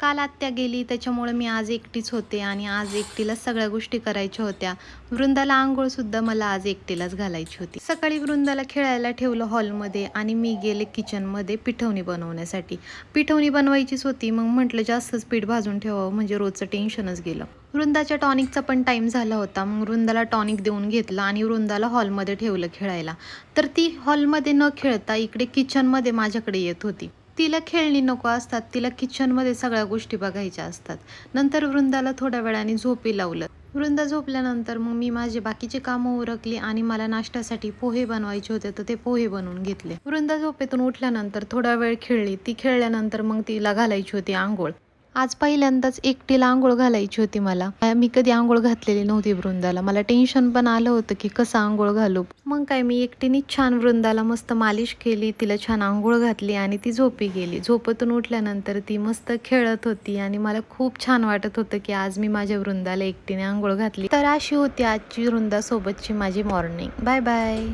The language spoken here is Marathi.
काल आत्या गेली त्याच्यामुळे मी आज एकटीच होते आणि आज एकटीलाच सगळ्या गोष्टी करायच्या होत्या. वृंदाला अंघोळसुद्धा मला आज एकटीलाच घालायची होती. सकाळी वृंदाला खेळायला ठेवलं हॉलमध्ये आणि मी गेले किचनमध्ये पिठवणी बनवण्यासाठी. पिठवणी बनवायचीच होती, मग म्हटलं जास्तच पीठ भाजून ठेवावं म्हणजे रोजचं टेन्शनच गेलं. वृंदाच्या टॉनिकचा पण टाईम झाला होता. मग वृंदाला टॉनिक देऊन घेतलं आणि वृंदाला हॉलमध्ये ठेवलं खेळायला. तर ती हॉलमध्ये न खेळता इकडे किचनमध्ये माझ्याकडे येत होती. तिला खेळणी नको असतात, तिला किचनमध्ये सगळ्या गोष्टी बघायच्या असतात. नंतर वृंदाला थोड्या वेळाने झोपी लावलं. वृंदा झोपल्यानंतर मग मी माझे बाकीचे कामं उरकली आणि मला नाश्त्यासाठी पोहे बनवायचे होते, तर ते पोहे बनवून घेतले. वृंदा झोपेतून उठल्यानंतर थोडा वेळ खेळली. ती खेळल्यानंतर मग तिला घालायची होती अंघोळ. आज पहिल्यांदाच एकटीला अंघोळ घालायची होती मला. मी कधी अंघोळ घातलेली नव्हती वृंदाला. मला टेन्शन पण आलं होतं की कसं अंघोळ घालू. मग काय मी एकटीनेच छान वृंदाला मस्त मालिश केली, तिला छान अंघोळ घातली आणि ती झोपी गेली. झोपेतून उठल्यानंतर ती मस्त खेळत होती आणि मला खूप छान वाटत होतं की आज मी माझ्या वृंदाला एकटीने अंघोळ घातली. तर अशी होती आजची वृंदासोबतची माझी मॉर्निंग. Bye bye.